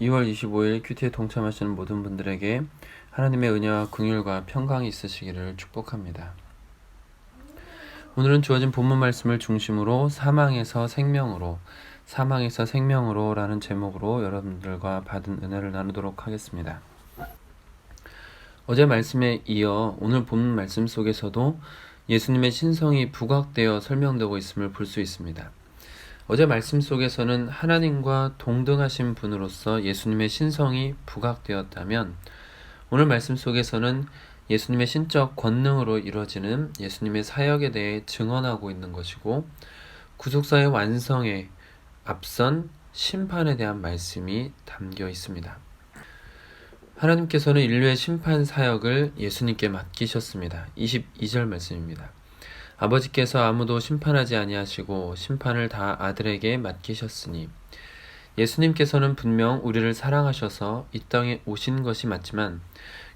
2월 25일 큐티에 동참하시는 모든 분들에게 하나님의 은혜와 긍휼과 평강이 있으시기를 축복합니다. 오늘은 주어진 본문 말씀을 중심으로 사망에서 생명으로 라는 제목으로 여러분들과 받은 은혜를 나누도록 하겠습니다. 어제 말씀에 이어 오늘 본문 말씀 속에서도 예수님의 신성이 부각되어 설명되고 있음을 볼 수 있습니다. 어제 말씀 속에서는 하나님과 동등하신 분으로서 예수님의 신성이 부각되었다면 오늘 말씀 속에서는 예수님의 신적 권능으로 이루어지는 예수님의 사역에 대해 증언하고 있는 것이고 구속사의 완성에 앞선 심판에 대한 말씀이 담겨 있습니다. 하나님께서는 인류의 심판 사역을 예수님께 맡기셨습니다. 22절 말씀입니다. 아버지께서 아무도 심판하지 아니하시고 심판을 다 아들에게 맡기셨으니 예수님께서는 분명 우리를 사랑하셔서 이 땅에 오신 것이 맞지만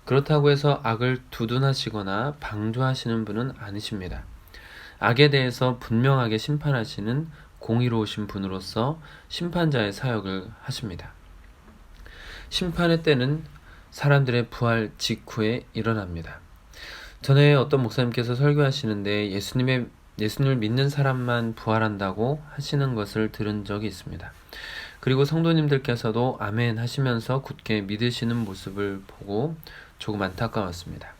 그렇다고 해서 악을 두둔하시거나 방조하시는 분은 아니십니다. 악에 대해서 분명하게 심판하시는 공의로우신 분으로서 심판자의 사역을 하십니다. 심판의 때는 사람들의 부활 직후에 일어납니다. 전에 어떤 목사님께서 설교하시는데 예수님을 믿는 사람만 부활한다고 하시는 것을 들은 적이 있습니다. 그리고 성도님들께서도 아멘 하시면서 굳게 믿으시는 모습을 보고 조금 안타까웠습니다.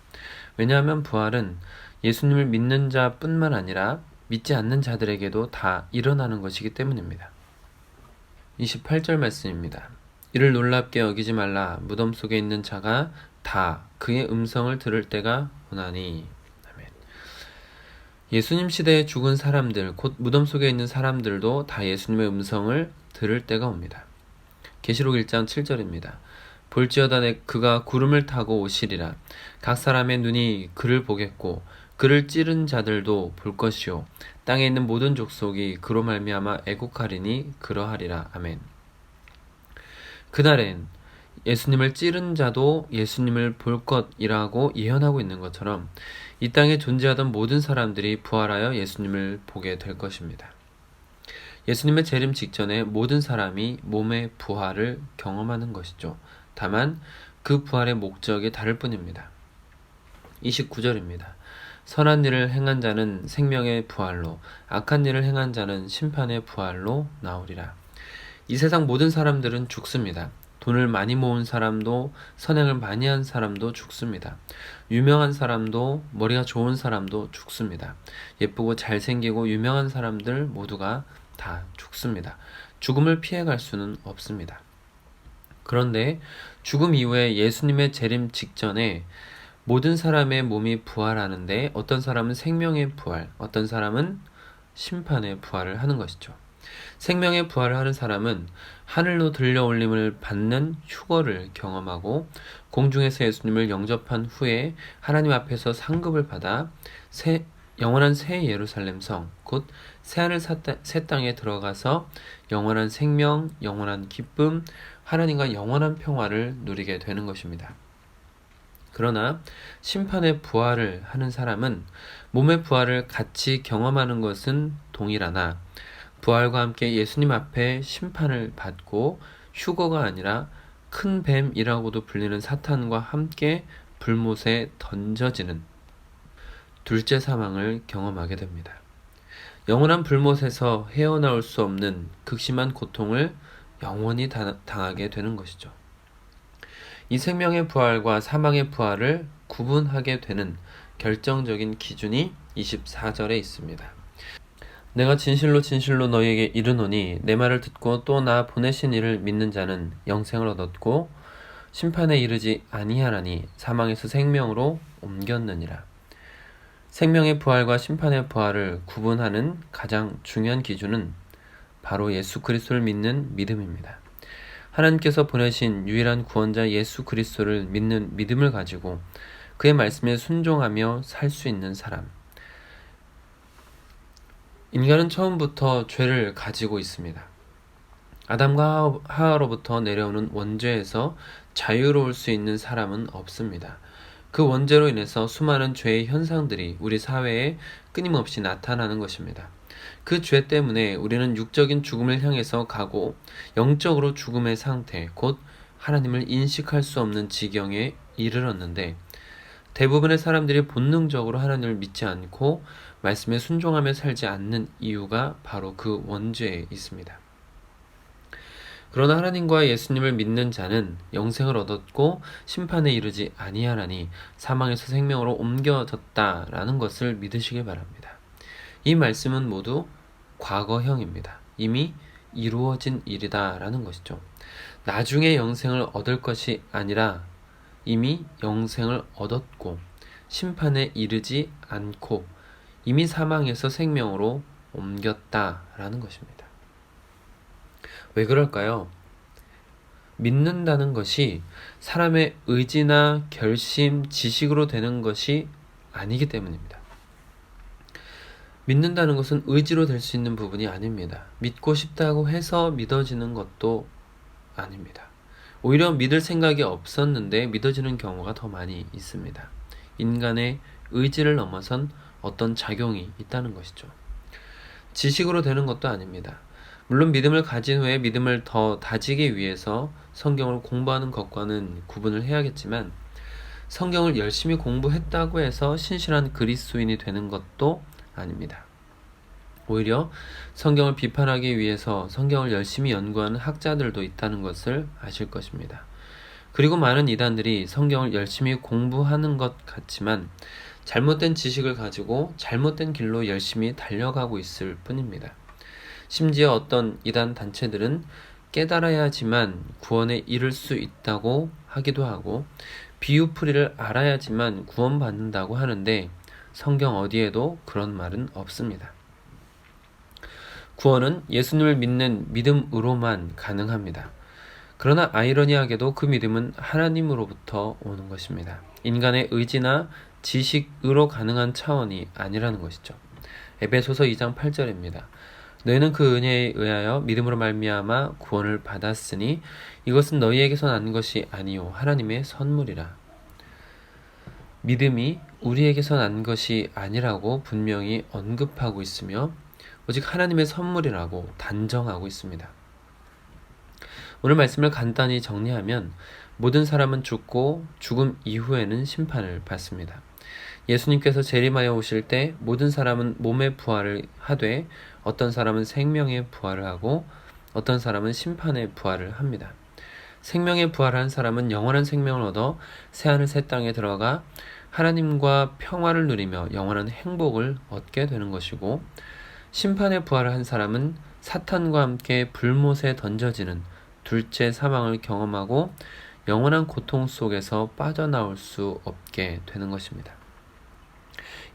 왜냐하면 부활은 예수님을 믿는 자뿐만 아니라 믿지 않는 자들에게도 다 일어나는 것이기 때문입니다. 28절 말씀입니다. 이를 놀랍게 여기지 말라. 무덤 속에 있는 자가 다 그의 음성을 들을 때가 오나니. 아멘. 예수님 시대에 죽은 사람들, 곧 무덤 속에 있는 사람들도 다 예수님의 음성을 들을 때가 옵니다. 계시록 1장 7절입니다. 볼지어다 그가 구름을 타고 오시리라. 각 사람의 눈이 그를 보겠고 그를 찌른 자들도 볼 것이요 땅에 있는 모든 족속이 그로 말미암아 애곡하리니 그러하리라. 아멘. 그날엔 예수님을 찌른 자도 예수님을 볼 것이라고 예언하고 있는 것처럼 이 땅에 존재하던 모든 사람들이 부활하여 예수님을 보게 될 것입니다. 예수님의 재림 직전에 모든 사람이 몸의 부활을 경험하는 것이죠. 다만 그 부활의 목적이 다를 뿐입니다. 29절입니다. 선한 일을 행한 자는 생명의 부활로, 악한 일을 행한 자는 심판의 부활로 나오리라. 이 세상 모든 사람들은 죽습니다. 돈을 많이 모은 사람도 선행을 많이 한 사람도 죽습니다. 유명한 사람도 머리가 좋은 사람도 죽습니다. 예쁘고 잘생기고 유명한 사람들 모두가 다 죽습니다. 죽음을 피해갈 수는 없습니다. 그런데 죽음 이후에 예수님의 재림 직전에 모든 사람의 몸이 부활하는데 어떤 사람은 생명의 부활, 어떤 사람은 심판의 부활을 하는 것이죠. 생명의 부활을 하는 사람은 하늘로 들려올림을 받는 휴거를 경험하고 공중에서 예수님을 영접한 후에 하나님 앞에서 상급을 받아 영원한 새 예루살렘 성, 곧 새하늘 새 땅에 들어가서 영원한 생명, 영원한 기쁨, 하나님과 영원한 평화를 누리게 되는 것입니다. 그러나 심판의 부활을 하는 사람은 몸의 부활을 같이 경험하는 것은 동일하나 부활과 함께 예수님 앞에 심판을 받고 휴거가 아니라 큰 뱀이라고도 불리는 사탄과 함께 불못에 던져지는 둘째 사망을 경험하게 됩니다. 영원한 불못에서 헤어나올 수 없는 극심한 고통을 영원히 당하게 되는 것이죠. 이 생명의 부활과 사망의 부활을 구분하게 되는 결정적인 기준이 24절에 있습니다. 내가 진실로 진실로 너희에게 이르노니 내 말을 듣고 또 나 보내신 이를 믿는 자는 영생을 얻었고 심판에 이르지 아니하나니 사망에서 생명으로 옮겼느니라. 생명의 부활과 심판의 부활을 구분하는 가장 중요한 기준은 바로 예수 그리스도를 믿는 믿음입니다. 하나님께서 보내신 유일한 구원자 예수 그리스도를 믿는 믿음을 가지고 그의 말씀에 순종하며 살 수 있는 사람. 인간은 처음부터 죄를 가지고 있습니다. 아담과 하와로부터 내려오는 원죄에서 자유로울 수 있는 사람은 없습니다. 그 원죄로 인해서 수많은 죄의 현상들이 우리 사회에 끊임없이 나타나는 것입니다. 그 죄 때문에 우리는 육적인 죽음을 향해서 가고 영적으로 죽음의 상태, 곧 하나님을 인식할 수 없는 지경에 이르렀는데, 대부분의 사람들이 본능적으로 하나님을 믿지 않고 말씀에 순종하며 살지 않는 이유가 바로 그 원죄에 있습니다. 그러나 하나님과 예수님을 믿는 자는 영생을 얻었고 심판에 이르지 아니하나니 사망에서 생명으로 옮겨졌다라는 것을 믿으시길 바랍니다. 이 말씀은 모두 과거형입니다. 이미 이루어진 일이다라는 것이죠. 나중에 영생을 얻을 것이 아니라 이미 영생을 얻었고 심판에 이르지 않고 이미 사망에서 생명으로 옮겼다라는 것입니다. 왜 그럴까요? 믿는다는 것이 사람의 의지나 결심, 지식으로 되는 것이 아니기 때문입니다. 믿는다는 것은 의지로 될 수 있는 부분이 아닙니다. 믿고 싶다고 해서 믿어지는 것도 아닙니다. 오히려 믿을 생각이 없었는데 믿어지는 경우가 더 많이 있습니다. 인간의 의지를 넘어선 어떤 작용이 있다는 것이죠. 지식으로 되는 것도 아닙니다. 물론 믿음을 가진 후에 믿음을 더 다지기 위해서 성경을 공부하는 것과는 구분을 해야겠지만, 성경을 열심히 공부했다고 해서 신실한 그리스도인이 되는 것도 아닙니다. 오히려 성경을 비판하기 위해서 성경을 열심히 연구하는 학자들도 있다는 것을 아실 것입니다. 그리고 많은 이단들이 성경을 열심히 공부하는 것 같지만 잘못된 지식을 가지고 잘못된 길로 열심히 달려가고 있을 뿐입니다. 심지어 어떤 이단 단체들은 깨달아야지만 구원에 이를 수 있다고 하기도 하고 비유풀이를 알아야지만 구원받는다고 하는데 성경 어디에도 그런 말은 없습니다. 구원은 예수님을 믿는 믿음으로만 가능합니다. 그러나 아이러니하게도 그 믿음은 하나님으로부터 오는 것입니다. 인간의 의지나 지식으로 가능한 차원이 아니라는 것이죠. 에베소서 2장 8절입니다. 너희는 그 은혜에 의하여 믿음으로 말미암아 구원을 받았으니 이것은 너희에게서 난 것이 아니요 하나님의 선물이라. 믿음이 우리에게서 난 것이 아니라고 분명히 언급하고 있으며 오직 하나님의 선물이라고 단정하고 있습니다. 오늘 말씀을 간단히 정리하면 모든 사람은 죽고 죽음 이후에는 심판을 받습니다. 예수님께서 재림하여 오실 때 모든 사람은 몸의 부활을 하되 어떤 사람은 생명의 부활을 하고 어떤 사람은 심판의 부활을 합니다. 생명의 부활한 사람은 영원한 생명을 얻어 새하늘 새 땅에 들어가 하나님과 평화를 누리며 영원한 행복을 얻게 되는 것이고, 심판의 부활을 한 사람은 사탄과 함께 불못에 던져지는 둘째 사망을 경험하고 영원한 고통 속에서 빠져나올 수 없게 되는 것입니다.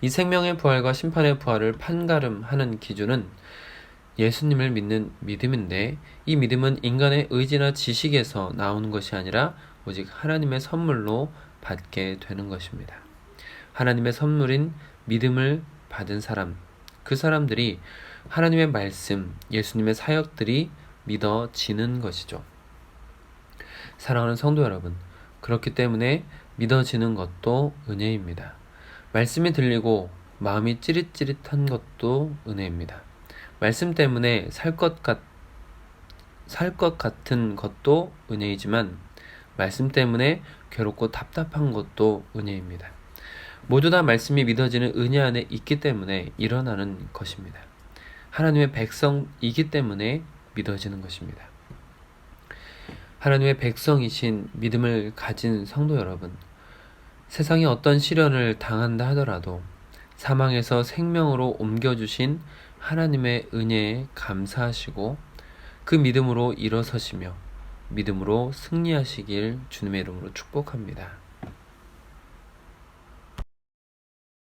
이 생명의 부활과 심판의 부활을 판가름하는 기준은 예수님을 믿는 믿음인데, 이 믿음은 인간의 의지나 지식에서 나오는 것이 아니라 오직 하나님의 선물로 받게 되는 것입니다. 하나님의 선물인 믿음을 받은 사람, 그 사람들이 하나님의 말씀, 예수님의 사역들이 믿어지는 것이죠. 사랑하는 성도 여러분, 그렇기 때문에 믿어지는 것도 은혜입니다. 말씀이 들리고 마음이 찌릿찌릿한 것도 은혜입니다. 말씀 때문에 살 것 같은 것도 은혜이지만 말씀 때문에 괴롭고 답답한 것도 은혜입니다. 모두 다 말씀이 믿어지는 은혜 안에 있기 때문에 일어나는 것입니다. 하나님의 백성이기 때문에 믿어지는 것입니다. 하나님의 백성이신 믿음을 가진 성도 여러분, 세상에 어떤 시련을 당한다 하더라도 사망에서 생명으로 옮겨주신 하나님의 은혜에 감사하시고 그 믿음으로 일어서시며 믿음으로 승리하시길 주님의 이름으로 축복합니다.